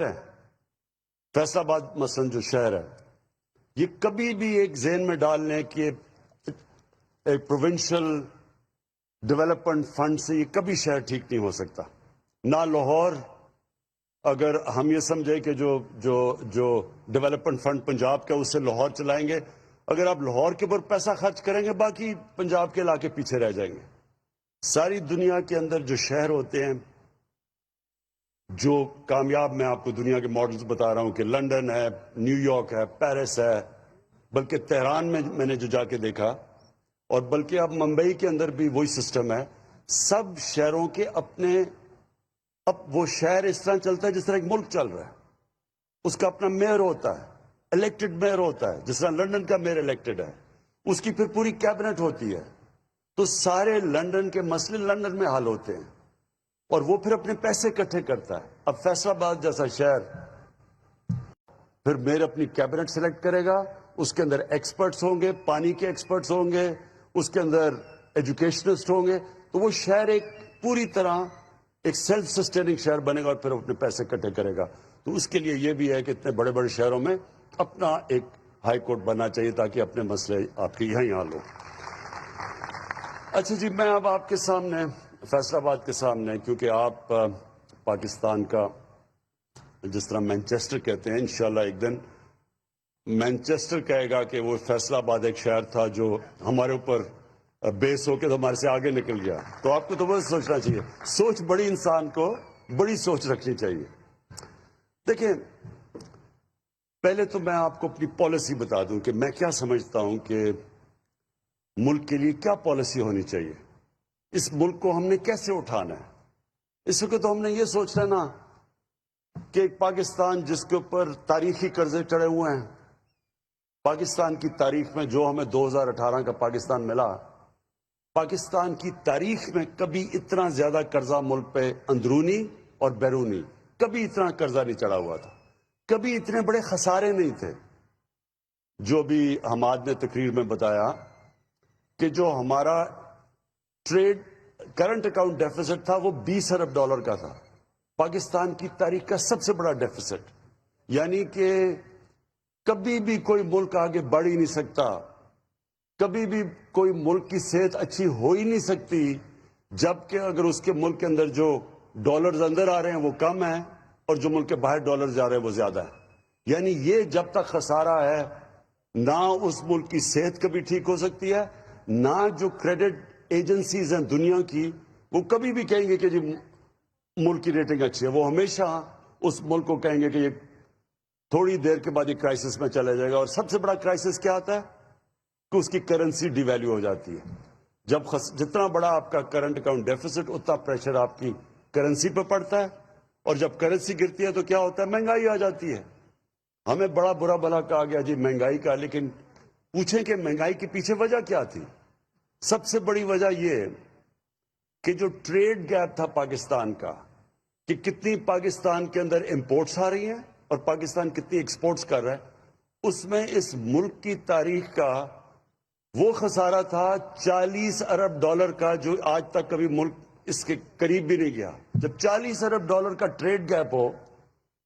ہے فیصل آباد مثلاً جو شہر ہے، یہ کبھی بھی ایک ذہن میں ڈال لیں کہ ایک پروونشل ڈیولپمنٹ فنڈ سے یہ کبھی شہر ٹھیک نہیں ہو سکتا. نہ لاہور، اگر ہم یہ سمجھیں کہ جو ڈیولپمنٹ فنڈ پنجاب کا اس سے لاہور چلائیں گے، اگر آپ لاہور کے اوپر پیسہ خرچ کریں گے باقی پنجاب کے علاقے پیچھے رہ جائیں گے. ساری دنیا کے اندر جو شہر ہوتے ہیں جو کامیاب، میں آپ کو دنیا کے ماڈلز بتا رہا ہوں کہ لندن ہے، نیو یارک ہے، پیرس ہے، بلکہ تہران میں نے جو جا کے دیکھا، اور بلکہ اب ممبئی کے اندر بھی وہی سسٹم ہے. سب شہروں کے اپنے، اب وہ شہر اس طرح چلتا ہے جس طرح ایک ملک چل رہا ہے. اس کا اپنا میئر ہوتا ہے، الیکٹڈ میئر ہوتا ہے، جس طرح لندن کا میئر الیکٹڈ ہے. اس کی پھر پوری کیبنٹ ہوتی ہے. تو سارے لندن کے مسئلے لندن میں حل ہوتے ہیں اور وہ پھر اپنے پیسے اکٹھے کرتا ہے. اب فیصل آباد جیسا شہر پھر میئر اپنی کیبنٹ سلیکٹ کرے گا، اس کے اندر ایکسپرٹس ہوں گے، پانی کے ایکسپرٹس ہوں گے، اس کے اندر ایجوکیشنسٹ ہوں گے. تو وہ شہر ایک پوری طرح ایک سیلف سسٹیننگ شہر بنے گا اور پھر اپنے پیسے اکٹھے کرے گا. تو اس کے لیے یہ بھی ہے کہ اتنے بڑے بڑے شہروں میں اپنا ایک ہائی کورٹ بننا چاہیے تاکہ اپنے مسئلے آپ کے یہیں حل ہو. اچھا جی، میں اب آپ کے سامنے فیصل آباد کے سامنے، کیونکہ آپ پاکستان کا جس طرح مینچسٹر کہتے ہیں، انشاءاللہ ایک دن مینچسٹر کہے گا کہ وہ فیصل آباد ایک شہر تھا جو ہمارے اوپر بیس ہو کے تو ہمارے سے آگے نکل گیا. تو آپ کو تو بس سوچنا چاہیے، سوچ بڑی، انسان کو بڑی سوچ رکھنی چاہیے. دیکھیں، پہلے تو میں آپ کو اپنی پالیسی بتا دوں کہ میں کیا سمجھتا ہوں کہ ملک کے لیے کیا پالیسی ہونی چاہیے، اس ملک کو ہم نے کیسے اٹھانا ہے. اس وقت تو ہم نے یہ سوچنا ہے نا کہ ایک پاکستان جس کے اوپر تاریخی قرضے چڑھے ہوئے ہیں، پاکستان کی تاریخ میں جو ہمیں 2018 کا پاکستان ملا، پاکستان کی تاریخ میں کبھی اتنا زیادہ قرضہ ملک پہ اندرونی اور بیرونی کبھی اتنا قرضہ نہیں چڑھا ہوا تھا، کبھی اتنے بڑے خسارے نہیں تھے. جو بھی حماد نے تقریر میں بتایا کہ جو ہمارا ٹریڈ کرنٹ اکاؤنٹ ڈیفیسٹ تھا وہ $20 ارب کا تھا، پاکستان کی تاریخ کا سب سے بڑا ڈیفیسٹ. یعنی کہ کبھی بھی کوئی ملک آگے بڑھ ہی نہیں سکتا، کبھی بھی کوئی ملک کی صحت اچھی ہو ہی نہیں سکتی جبکہ اگر اس کے ملک کے اندر جو ڈالرز اندر آ رہے ہیں وہ کم ہیں اور جو ملک کے باہر ڈالرز جا رہے ہیں وہ زیادہ ہے. یعنی یہ جب تک خسارہ ہے، نہ اس ملک کی صحت کبھی ٹھیک ہو سکتی ہے، نہ جو کریڈٹ ایجنسیز ہیں دنیا کی وہ کبھی بھی کہیں گے کہ جی ملک کی ریٹنگ اچھی ہے. وہ ہمیشہ اس ملک کو کہیں گے کہ یہ تھوڑی دیر کے بعد یہ کرائسس میں چلا جائے گا. اور سب سے بڑا کرائسس کیا آتا ہے کہ اس کی کرنسی ڈی ویلیو ہو جاتی ہے. جتنا بڑا آپ کا کرنٹ اکاؤنٹ ڈیفیسٹ اتنا پریشر آپ کی کرنسی پہ پڑتا ہے، اور جب کرنسی گرتی ہے تو کیا ہوتا ہے، مہنگائی آ جاتی ہے. ہمیں بڑا برا بھلا کہا گیا جی مہنگائی کا، لیکن پوچھیں کہ مہنگائی کے پیچھے وجہ کیا تھی. سب سے بڑی وجہ یہ کہ جو ٹریڈ گیپ تھا پاکستان کا، کہ کتنی پاکستان کے اندر امپورٹس آ رہی ہیں اور پاکستان کتنی ایکسپورٹس کر رہا ہے، اس میں اس ملک کی تاریخ کا وہ خسارہ تھا $40 ارب کا جو آج تک کبھی ملک اس کے قریب بھی نہیں گیا. جب $40 ارب کا ٹریڈ گیپ ہو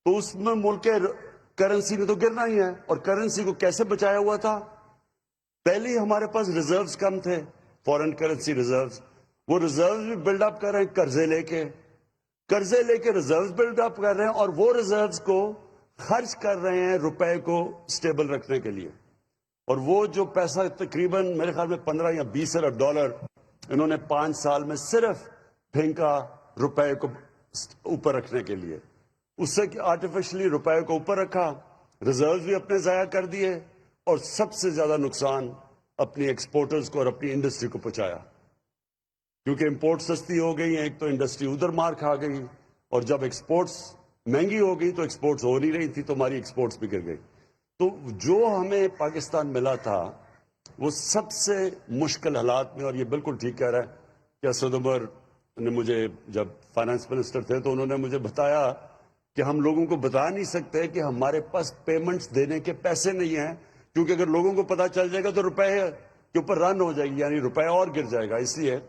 تو اس میں ملک کے کرنسی نے تو گرنا ہی ہے. اور کرنسی کو کیسے بچایا ہوا تھا، پہلے ہی ہمارے پاس ریزروز کم تھے، فورن کرنسی ریزروز، وہ ریزروز بھی بلڈ اپ کر رہے ہیں قرضے لے کے ریزروز بلڈ اپ کر رہے ہیں اور وہ ریزروز کو خرچ کر رہے ہیں روپے کو سٹیبل رکھنے کے لیے. اور وہ جو پیسہ تقریباً میرے خیال میں 15 یا 20 ارب ڈالر انہوں نے 5 سال میں صرف پھینکا روپے کو اوپر رکھنے کے لیے. اس سے آرٹیفیشلی روپے کو اوپر رکھا، ریزروز بھی اپنے ضائع کر دیے، اور سب سے زیادہ نقصان اپنی ایکسپورٹرز کو اور اپنی انڈسٹری کو پہنچایا. کیونکہ امپورٹ سستی ہو گئی ہیں، ایک تو انڈسٹری ادھر مار کھا گئی، اور جب ایکسپورٹس مہنگی ہو گئی تو ایکسپورٹس ہو نہیں رہی تھی تو ہماری ایکسپورٹس بھی گر گئی. تو جو ہمیں پاکستان ملا تھا وہ سب سے مشکل حالات میں، اور یہ بالکل ٹھیک کہہ رہا ہے کہ اسد عمر نے مجھے جب فائنانس منسٹر تھے تو انہوں نے مجھے بتایا کہ ہم لوگوں کو بتا نہیں سکتے کہ ہمارے پاس پیمنٹس دینے کے پیسے نہیں ہیں، کیونکہ اگر لوگوں کو پتا چل جائے گا تو روپے کے اوپر رن ہو جائے گی، یعنی روپے اور گر جائے گا. اس لیے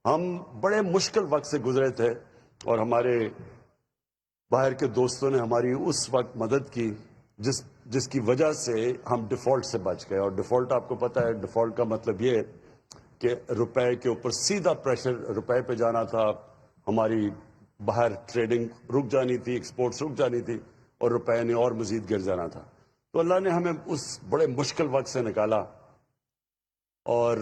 ہم بڑے مشکل وقت سے گزرے تھے اور ہمارے باہر کے دوستوں نے ہماری اس وقت مدد کی جس کی وجہ سے ہم ڈیفالٹ سے بچ گئے. اور ڈیفالٹ آپ کو پتہ ہے ڈیفالٹ کا مطلب یہ کہ روپے کے اوپر سیدھا پریشر روپے پہ جانا تھا. ہماری باہر ٹریڈنگ رک جانی تھی, ایکسپورٹس رک جانی تھی, اور روپے نے اور مزید گر جانا تھا. تو اللہ نے ہمیں اس بڑے مشکل وقت سے نکالا. اور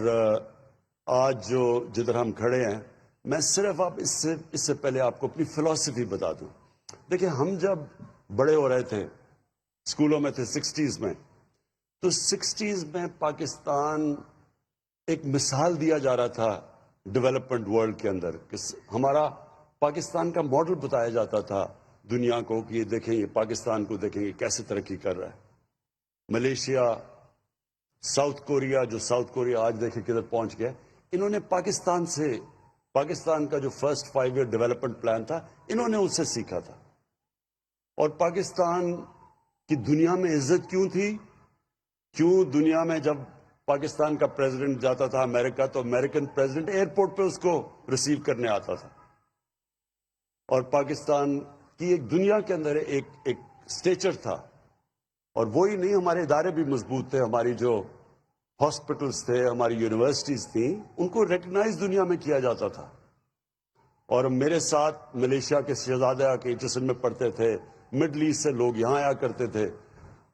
آج جو جدھر ہم کھڑے ہیں, میں صرف اس سے پہلے آپ کو اپنی فلسفی بتا دوں. دیکھیں, ہم جب بڑے ہو رہے تھے, اسکولوں میں تھے 60s میں, تو 60s میں پاکستان ایک مثال دیا جا رہا تھا ڈیولپمنٹ ورلڈ کے اندر, کہ ہمارا پاکستان کا ماڈل بتایا جاتا تھا دنیا کو کہ یہ دیکھیں, یہ پاکستان کو دیکھیں یہ کیسے ترقی کر رہا ہے. ملیشیا, ساؤتھ کوریا, جو ساؤتھ کوریا آج دیکھیں کدھر پہنچ گیا, انہوں نے پاکستان کا جو فرسٹ 5 ایئر ڈیولپمنٹ پلان تھا, انہوں نے اس سے سیکھا تھا. اور پاکستان کی دنیا میں عزت کیوں تھی؟ کیوں دنیا میں جب پاکستان کا پریزیڈنٹ جاتا تھا امریکہ, تو امریکن پریزیڈنٹ ایئرپورٹ پہ اس کو ریسیو کرنے آتا تھا. اور پاکستان کی ایک دنیا کے اندر ایک سٹیچر تھا. اور وہی نہیں, ہمارے ادارے بھی مضبوط تھے, ہماری جو ہاسپٹلز تھے, ہماری یونیورسٹیز تھیں, ان کو ریکگنائز دنیا میں کیا جاتا تھا. اور میرے ساتھ ملیشیا کے شہزادے آ کے جسم میں پڑھتے تھے, مڈل ایسٹ سے لوگ یہاں آیا کرتے تھے.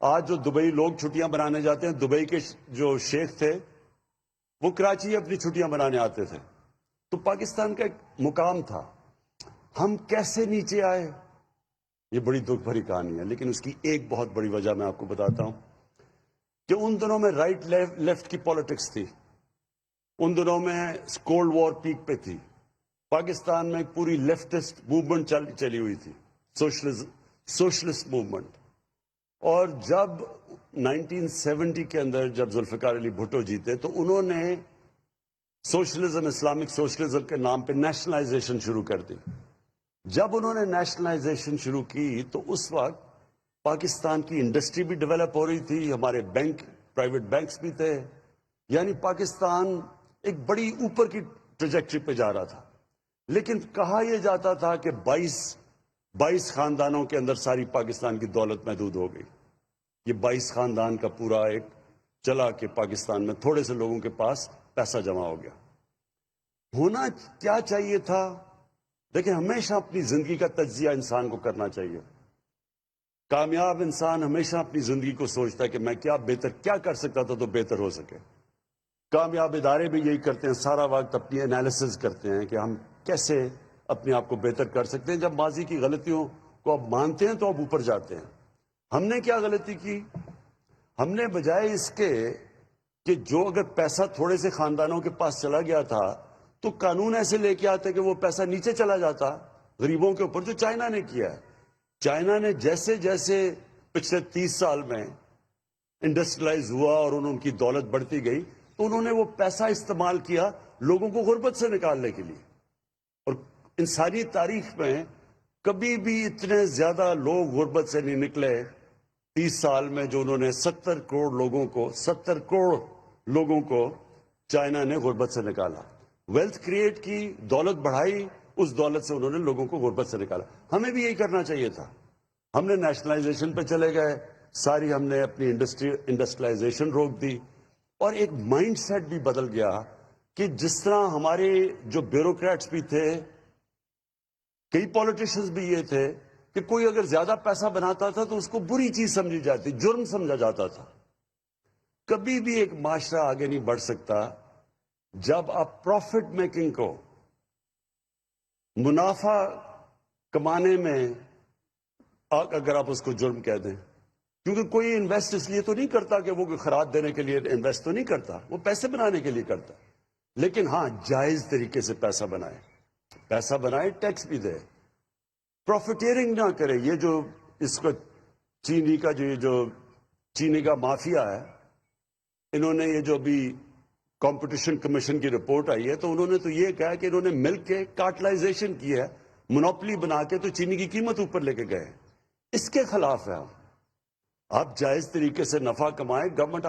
آج جو دبئی لوگ چھٹیاں بنانے جاتے ہیں, دبئی کے جو شیخ تھے وہ کراچی اپنی چھٹیاں بنانے آتے تھے. تو پاکستان کا ایک مقام تھا. ہم کیسے نیچے آئے, یہ بڑی دکھ بھری کہانی ہے. لیکن اس کی ایک بہت بڑی وجہ میں آپ کو بتاتا ہوں کہ ان دنوں میں رائٹ لیفٹ کی پالیٹکس تھی. ان دنوں میں کولڈ وار پیک پہ تھی. پاکستان میں پوری لیفٹسٹ موومنٹ چلی ہوئی تھی, سوشلسٹ موومنٹ. اور جب 1970 کے اندر جب ذوالفقار علی بھٹو جیتے, تو انہوں نے سوشلزم, اسلامک سوشلزم کے نام پہ نیشنلائزیشن شروع کر دی. جب انہوں نے نیشنلائزیشن شروع کی تو اس وقت پاکستان کی انڈسٹری بھی ڈیولپ ہو رہی تھی, ہمارے بینک, پرائیویٹ بینکس بھی تھے. یعنی پاکستان ایک بڑی اوپر کی ٹریجیکٹری پہ جا رہا تھا. لیکن کہا یہ جاتا تھا کہ 22 خاندانوں کے اندر ساری پاکستان کی دولت محدود ہو گئی. یہ 22 خاندان کا پورا ایک چلا کہ پاکستان میں تھوڑے سے لوگوں کے پاس پیسہ جمع ہو گیا. ہونا کیا چاہیے تھا؟ دیکھیں, ہمیشہ اپنی زندگی کا تجزیہ انسان کو کرنا چاہیے. کامیاب انسان ہمیشہ اپنی زندگی کو سوچتا ہے کہ میں کیا کر سکتا تھا تو بہتر ہو سکے. کامیاب ادارے بھی یہی کرتے ہیں, سارا وقت اپنی انالیسز کرتے ہیں کہ ہم کیسے اپنے آپ کو بہتر کر سکتے ہیں. جب ماضی کی غلطیوں کو اب مانتے ہیں تو اب اوپر جاتے ہیں. ہم نے کیا غلطی کی؟ ہم نے بجائے اس کے کہ جو اگر پیسہ تھوڑے سے خاندانوں کے پاس چلا گیا تھا تو قانون ایسے لے کے آتے کہ وہ پیسہ نیچے چلا جاتا غریبوں کے اوپر, جو چائنا نے کیا ہے. چائنا نے جیسے جیسے پچھلے 30 سال میں انڈسٹریلائز ہوا اور ان کی دولت بڑھتی گئی, تو انہوں نے وہ پیسہ استعمال کیا لوگوں کو غربت سے نکالنے کے لیے. اور انسانی تاریخ میں کبھی بھی اتنے زیادہ لوگ غربت سے نہیں نکلے 30 سال میں, جو انہوں نے 70 کروڑ لوگوں کو چائنا نے غربت سے نکالا. ویلتھ کریٹ کی, دولت بڑھائی, اس دولت سے انہوں نے لوگوں کو غربت سے نکالا. ہمیں بھی یہی کرنا چاہیے تھا. ہم نے نیشنلائزیشن پہ چلے گئے, ساری ہم نے اپنی انڈسٹریلائزیشن روک دی. اور ایک مائنڈ سیٹ بھی بدل گیا کہ جس طرح ہمارے جو بیوروکریٹس بھی تھے, کئی پولیٹیشنز بھی یہ تھے کہ کوئی اگر زیادہ پیسہ بناتا تھا تو اس کو بری چیز سمجھی جاتی, جرم سمجھا جاتا تھا. کبھی بھی ایک معاشرہ آگے نہیں بڑھ سکتا جب آپ پروفٹ میکنگ کو, منافع کمانے میں اگر آپ اس کو جرم کہہ دیں. کیونکہ کوئی انویسٹ اس لیے تو نہیں کرتا کہ وہ خراب دینے کے لیے انویسٹ تو نہیں کرتا, وہ پیسے بنانے کے لیے کرتا. لیکن ہاں, جائز طریقے سے پیسہ بنائے, ٹیکس بھی دے, پروفیٹیرنگ نہ کرے. یہ جو اس کو چینی کا مافیا ہے, انہوں نے یہ جو بھی کمپٹیشن کمیشن کی رپورٹ آئی ہے, تو انہوں نے تو یہ کہا کہ انہوں نے ملک کے کارٹلائزیشن کی ہے, مونوپلی بنا کے, تو چینی کی قیمت اوپر لے کے گئے. اس کے خلاف ہے. آپ جائز طریقے سے نفع کمائیں, گورنمنٹ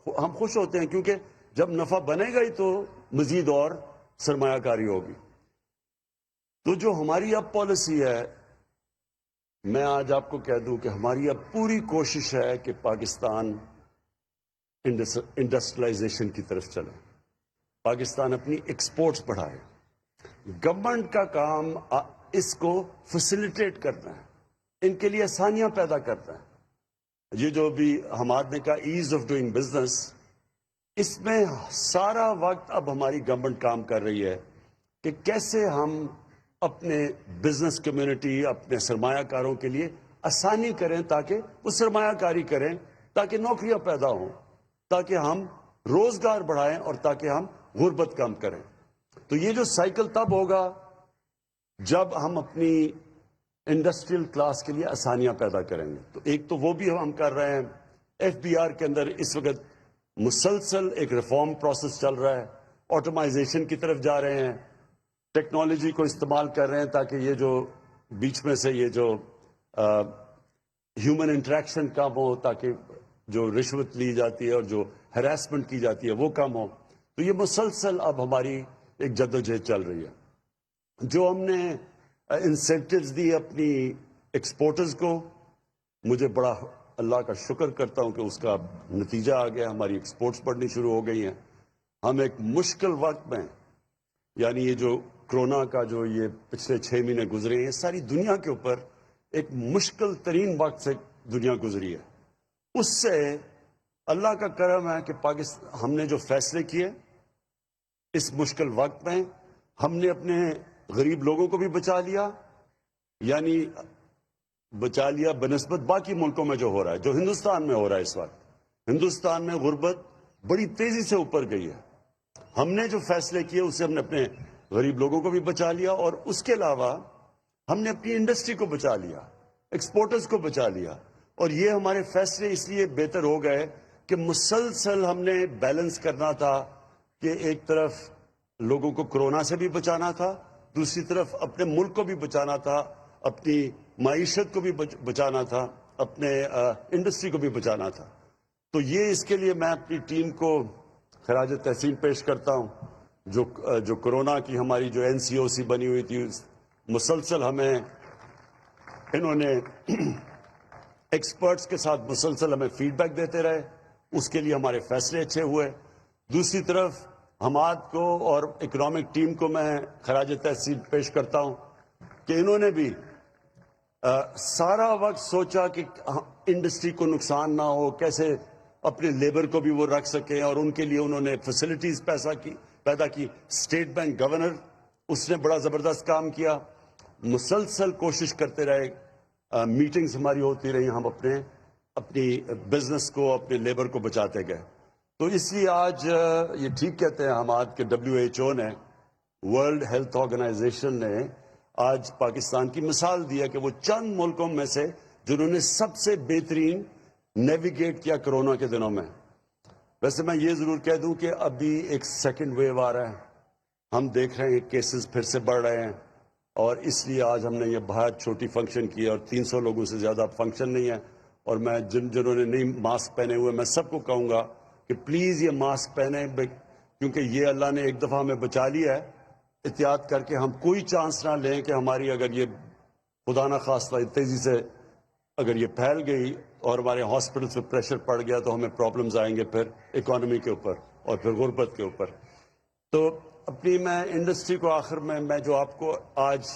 ہم خوش ہوتے ہیں, کیونکہ جب نفع بنے گا ہی تو مزید اور سرمایہ کاری ہوگی. تو جو ہماری اب پالیسی ہے میں آج آپ کو کہہ دوں کہ ہماری اب پوری کوشش ہے کہ پاکستان انڈسٹریلائزیشن کی طرف چلے، پاکستان اپنی ایکسپورٹس بڑھائے۔ گورنمنٹ کا کام اس کو فیسیلیٹیٹ کرنا ہے، ان کے لیے آسانیاں پیدا کرنا ہے۔ یہ جو بھی حماد نے کہا ایز آف ڈوئنگ بزنس، اس میں سارا وقت اب ہماری گورنمنٹ کام کر رہی ہے کہ کیسے ہم اپنے بزنس کمیونٹی، اپنے سرمایہ کاروں کے لیے آسانی کریں تاکہ وہ سرمایہ کاری کریں، تاکہ نوکریاں پیدا ہوں، تاکہ ہم روزگار بڑھائیں اور تاکہ ہم غربت کم کریں۔ تو یہ جو سائیکل تب ہوگا جب ہم اپنی انڈسٹریل کلاس کے لیے آسانیاں پیدا کریں گے۔ تو ایک تو وہ بھی ہم کر رہے ہیں، ایف بی آر کے اندر اس وقت مسلسل ایک ریفارم پروسیس چل رہا ہے، آٹومائزیشن کی طرف جا رہے ہیں، ٹیکنالوجی کو استعمال کر رہے ہیں تاکہ یہ جو بیچ میں سے یہ جو ہیومن انٹریکشن کم ہو، تاکہ جو رشوت لی جاتی ہے اور جو ہراسمنٹ کی جاتی ہے وہ کم ہو۔ تو یہ مسلسل اب ہماری ایک جدوجہد چل رہی ہے۔ جو ہم نے انسینٹیوز دی اپنی ایکسپورٹرز کو، مجھے بڑا اللہ کا شکر کرتا ہوں کہ اس کا نتیجہ آ گیا، ہماری ایکسپورٹس بڑھنی شروع ہو گئی ہیں۔ ہم ایک مشکل وقت میں، یعنی یہ جو کرونا کا جو یہ پچھلے 6 مہینے گزرے ہیں، ساری دنیا کے اوپر ایک مشکل ترین وقت سے دنیا گزری ہے۔ اس سے اللہ کا کرم ہے کہ ہم نے جو فیصلے کیے اس مشکل وقت میں، ہم نے اپنے غریب لوگوں کو بھی بچا لیا، یعنی بچا لیا بنسبت باقی ملکوں میں جو ہو رہا ہے، جو ہندوستان میں ہو رہا ہے اس وقت۔ ہندوستان میں غربت بڑی تیزی سے اوپر گئی ہے۔ ہم نے جو فیصلے کیے اس سے ہم نے اپنے غریب لوگوں کو بھی بچا لیا، اور اس کے علاوہ ہم نے اپنی انڈسٹری کو بچا لیا، ایکسپورٹرز کو بچا لیا۔ اور یہ ہمارے فیصلے اس لیے بہتر ہو گئے کہ مسلسل ہم نے بیلنس کرنا تھا کہ ایک طرف لوگوں کو کرونا سے بھی بچانا تھا، دوسری طرف اپنے ملک کو بھی بچانا تھا، اپنی معیشت کو بھی بچانا تھا، اپنے انڈسٹری کو بھی بچانا تھا۔ تو یہ اس کے لیے میں اپنی ٹیم کو خراج تحسین پیش کرتا ہوں، جو کرونا کی ہماری جو این سی او سی بنی ہوئی تھی، مسلسل ہمیں انہوں نے ایکسپرٹس کے ساتھ مسلسل ہمیں فیڈ بیک دیتے رہے، اس کے لیے ہمارے فیصلے اچھے ہوئے۔ دوسری طرف حماد کو اور اکنامک ٹیم کو میں خراج تحسین پیش کرتا ہوں کہ انہوں نے بھی سارا وقت سوچا کہ انڈسٹری کو نقصان نہ ہو، کیسے اپنے لیبر کو بھی وہ رکھ سکیں، اور ان کے لیے انہوں نے فیسلٹیز پیدا کی۔ اسٹیٹ بینک گورنر، اس نے بڑا زبردست کام کیا، مسلسل کوشش کرتے رہے، میٹنگز ہماری ہوتی رہی، ہم اپنی بزنس کو، اپنے لیبر کو بچاتے گئے۔ تو اس لیے آج یہ ٹھیک کہتے ہیں حماد کہ WHO نے، ورلڈ ہیلتھ آرگنائزیشن نے آج پاکستان کی مثال دی ہے کہ وہ چند ملکوں میں سے جنہوں نے سب سے بہترین نیویگیٹ کیا کرونا کے دنوں میں۔ ویسے میں یہ ضرور کہہ دوں کہ ابھی ایک سیکنڈ ویو آ رہا ہے، ہم دیکھ رہے ہیں کیسز پھر سے بڑھ رہے ہیں، اور اس لیے آج ہم نے یہ بہت چھوٹی فنکشن کی، اور 300 لوگوں سے زیادہ فنکشن نہیں ہے۔ اور میں جنہوں نے نہیں ماسک پہنے ہوئے، میں سب کو کہوں گا کہ پلیز یہ ماسک پہنیں، کیونکہ یہ اللہ نے ایک دفعہ ہمیں بچا لیا ہے۔ احتیاط کر کے ہم کوئی چانس نہ لیں کہ ہماری اگر یہ خدا نہ خواستہ تیزی سے اگر یہ پھیل گئی اور ہمارے ہاسپٹلس پہ پریشر پڑ گیا تو ہمیں پرابلمز آئیں گے پھر اکانومی کے اوپر اور پھر غربت کے اوپر۔ تو اپنی میں انڈسٹری کو آخر میں جو آپ کو آج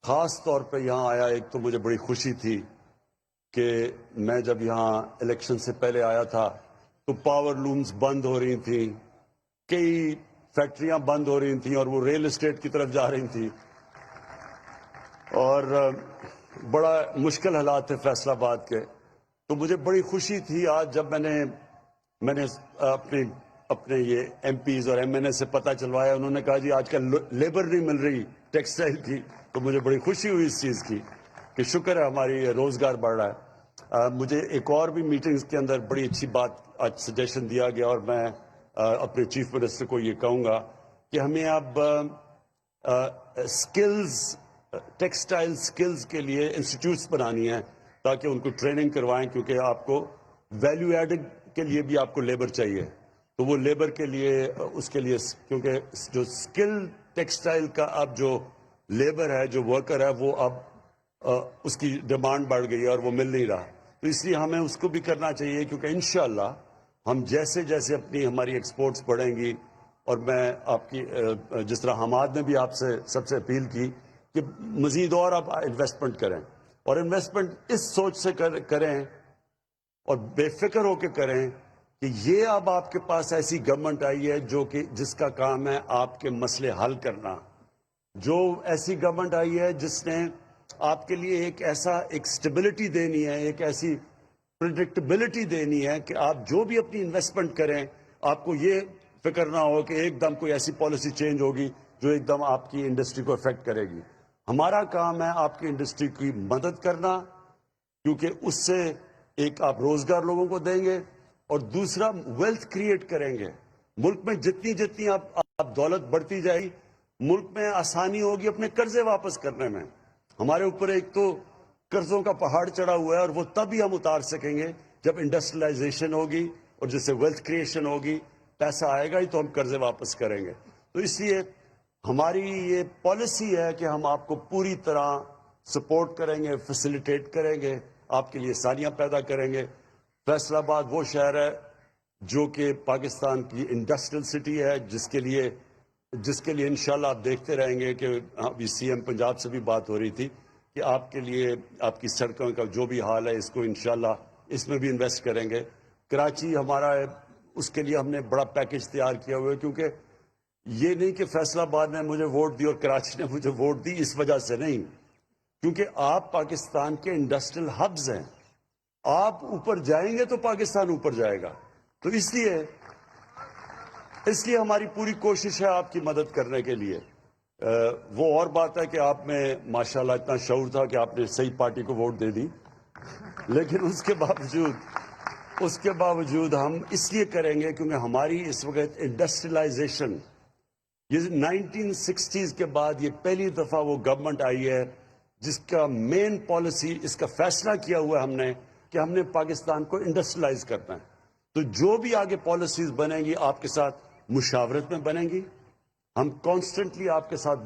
خاص طور پہ یہاں آیا، ایک تو مجھے بڑی خوشی تھی کہ میں جب یہاں الیکشن سے پہلے آیا تھا تو پاور لومز بند ہو رہی تھیں، کئی فیکٹریاں بند ہو رہی تھیں اور وہ ریل اسٹیٹ کی طرف جا رہی تھیں، اور بڑا مشکل حالات تھے فیصل آباد کے۔ تو مجھے بڑی خوشی تھی آج جب میں نے اپنے یہ ایم پیز اور ایم این اے سے پتہ چلوایا، انہوں نے کہا جی آج کل لیبر نہیں مل رہی ٹیکسٹائل کی، تو مجھے بڑی خوشی ہوئی اس چیز کی کہ شکر ہے ہماری روزگار بڑھ رہا ہے۔ مجھے ایک اور بھی میٹنگز کے اندر بڑی اچھی بات آج سجیشن دیا گیا، اور میں اپنے چیف منسٹر کو یہ کہوں گا کہ ہمیں اب سکلز، ٹیکسٹائل سکلز کے لیے انسٹیٹیوٹس بنانی ہیں تاکہ ان کو ٹریننگ کروائیں، کیونکہ آپ کو ویلیو ایڈنگ کے لیے بھی آپ کو لیبر چاہیے۔ تو وہ لیبر کے لیے، اس کے لیے، کیونکہ جو سکل ٹیکسٹائل کا اب جو لیبر ہے، جو ورکر ہے، وہ اب اس کی ڈیمانڈ بڑھ گئی ہے اور وہ مل نہیں رہا. تو اس لیے ہمیں اس کو بھی کرنا چاہیے, کیونکہ انشاءاللہ ہم جیسے جیسے اپنی ہماری ایکسپورٹس بڑھیں گی, اور میں آپ کی جس طرح حماد نے بھی آپ سے سب سے اپیل کی کہ مزید اور آپ انویسٹمنٹ کریں, اور انویسٹمنٹ اس سوچ سے کریں اور بے فکر ہو کے کریں کہ یہ اب آپ کے پاس ایسی گورنمنٹ آئی ہے جو کہ جس کا کام ہے آپ کے مسئلے حل کرنا, جو ایسی گورنمنٹ آئی ہے جس نے آپ کے لیے ایک سٹیبلٹی دینی ہے, ایک ایسی پریڈکٹیبلٹی دینی ہے کہ آپ جو بھی اپنی انویسٹمنٹ کریں آپ کو یہ فکر نہ ہو کہ ایک دم کوئی ایسی پالیسی چینج ہوگی جو ایک دم آپ کی انڈسٹری کو افیکٹ کرے گی. ہمارا کام ہے آپ کی انڈسٹری کی مدد کرنا, کیونکہ اس سے ایک آپ روزگار لوگوں کو دیں گے اور دوسرا ویلتھ کریٹ کریں گے. ملک میں جتنی آپ دولت بڑھتی جائے گی, ملک میں آسانی ہوگی اپنے قرضے واپس کرنے میں. ہمارے اوپر ایک تو قرضوں کا پہاڑ چڑھا ہوا ہے, اور وہ تب ہی ہم اتار سکیں گے جب انڈسٹریلائزیشن ہوگی اور جس سے ویلتھ کریشن ہوگی, پیسہ آئے گا ہی تو ہم قرضے واپس کریں گے. تو اس لیے ہماری یہ پالیسی ہے کہ ہم آپ کو پوری طرح سپورٹ کریں گے, فیسیلیٹیٹ کریں گے, آپ کے لیے آسانیاں پیدا کریں گے. فیصل آباد وہ شہر ہے جو کہ پاکستان کی انڈسٹریل سٹی ہے, جس کے لیے انشاءاللہ آپ دیکھتے رہیں گے کہ ابھی سی ایم پنجاب سے بھی بات ہو رہی تھی کہ آپ کے لیے آپ کی سڑکوں کا جو بھی حال ہے اس کو انشاءاللہ اس میں بھی انویسٹ کریں گے. کراچی ہمارا ہے, اس کے لیے ہم نے بڑا پیکج تیار کیا ہوا ہے, کیونکہ یہ نہیں کہ فیصل آباد نے مجھے ووٹ دی اور کراچی نے مجھے ووٹ دی, اس وجہ سے نہیں, کیونکہ آپ پاکستان کے انڈسٹریل ہبز ہیں. آپ اوپر جائیں گے تو پاکستان اوپر جائے گا. تو اس لیے ہماری پوری کوشش ہے آپ کی مدد کرنے کے لیے. وہ اور بات ہے کہ آپ میں ماشاءاللہ اتنا شعور تھا کہ آپ نے صحیح پارٹی کو ووٹ دے دی, لیکن اس کے باوجود ہم اس لیے کریں گے کیونکہ ہماری اس وقت انڈسٹریلائزیشن, یہ 1960s کے بعد یہ پہلی دفعہ وہ گورنمنٹ آئی ہے جس کا مین پالیسی, اس کا فیصلہ کیا ہوا ہے ہم نے کہ ہم نے پاکستان کو انڈسٹریلائز کرنا ہے. تو جو بھی آگے پالیسیز بنیں گی آپ کے ساتھ مشاورت میں بنیں گی. ہم کانسٹنٹلی آپ کے ساتھ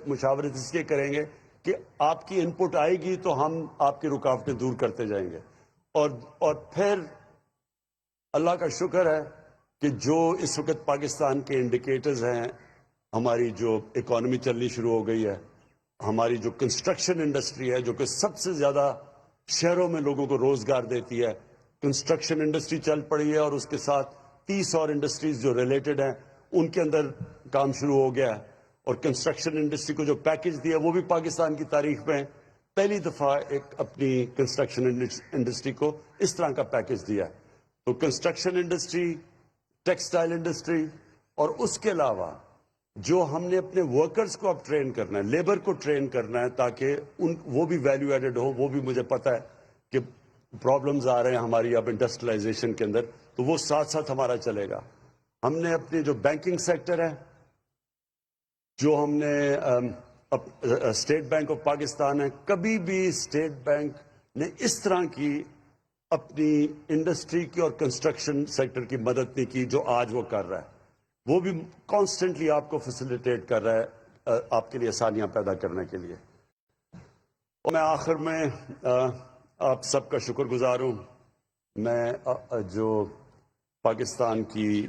مشاورت اس لیے کریں گے کہ آپ کی انپٹ آئے گی تو ہم آپ کی رکاوٹیں دور کرتے جائیں گے. اور پھر اللہ کا شکر ہے کہ جو اس وقت پاکستان کے انڈیکیٹرز ہیں, ہماری جو اکانومی چلنی شروع ہو گئی ہے, ہماری جو کنسٹرکشن انڈسٹری ہے جو کہ سب سے زیادہ شہروں میں لوگوں کو روزگار دیتی ہے, کنسٹرکشن انڈسٹری چل پڑی ہے, اور اس کے ساتھ 30 اور انڈسٹریز جو ریلیٹڈ ہیں ان کے اندر کام شروع ہو گیا ہے. اور کنسٹرکشن انڈسٹری کو جو پیکج دیا وہ بھی پاکستان کی تاریخ میں پہلی دفعہ ایک اپنی کنسٹرکشن انڈسٹری کو اس طرح کا پیکج دیا ہے. تو کنسٹرکشن انڈسٹری, ٹیکسٹائل انڈسٹری, اور اس کے علاوہ جو ہم نے اپنے ورکرز کو اب ٹرین کرنا ہے, لیبر کو ٹرین کرنا ہے تاکہ وہ بھی ویلیو ایڈڈ ہو. وہ بھی مجھے پتا ہے کہ پرابلمز آ رہے ہیں ہماری اب انڈسٹریلائزیشن کے اندر, تو وہ ساتھ ساتھ ہمارا چلے گا. ہم نے اپنے جو بینکنگ سیکٹر ہے, جو ہم نے اسٹیٹ بینک آف پاکستان ہے, کبھی بھی اسٹیٹ بینک نے اس طرح کی اپنی انڈسٹری کی اور کنسٹرکشن سیکٹر کی مدد نہیں کی جو آج وہ کر رہا ہے. وہ بھی کانسٹنٹلی آپ کو فیسیلیٹیٹ کر رہا ہے آپ کے لیے آسانیاں پیدا کرنے کے لیے. اور میں آخر میں آپ سب کا شکر گزار ہوں. میں جو پاکستان کی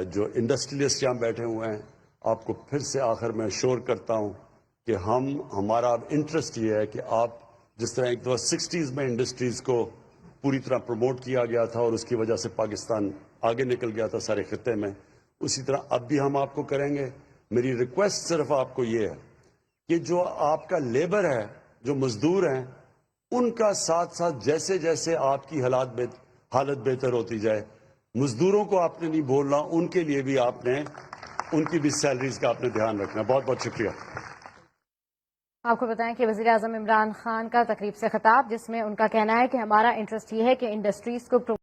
جو انڈسٹریلسٹ یہاں بیٹھے ہوئے ہیں, آپ کو پھر سے آخر میں شور کرتا ہوں کہ ہمارا انٹرسٹ یہ ہے کہ آپ جس طرح ایک دفعہ 60s میں انڈسٹریز کو پوری طرح پروموٹ کیا گیا تھا اور اس کی وجہ سے پاکستان آگے نکل گیا تھا سارے خطے میں, اسی طرح اب بھی ہم آپ کو کریں گے. میری ریکویسٹ صرف آپ کو یہ ہے کہ جو آپ کا لیبر ہے, جو مزدور ہیں, ان کا ساتھ ساتھ جیسے جیسے آپ کی حالت بہتر ہوتی جائے, مزدوروں کو آپ نے نہیں بولنا, ان کے لیے بھی آپ نے ان کی بھی سیلریز کا آپ نے دھیان رکھنا. بہت بہت شکریہ. آپ کو بتائیں کہ وزیر اعظم عمران خان کا تقریب سے خطاب, جس میں ان کا کہنا ہے کہ ہمارا انٹرسٹ یہ ہے کہ انڈسٹریز کو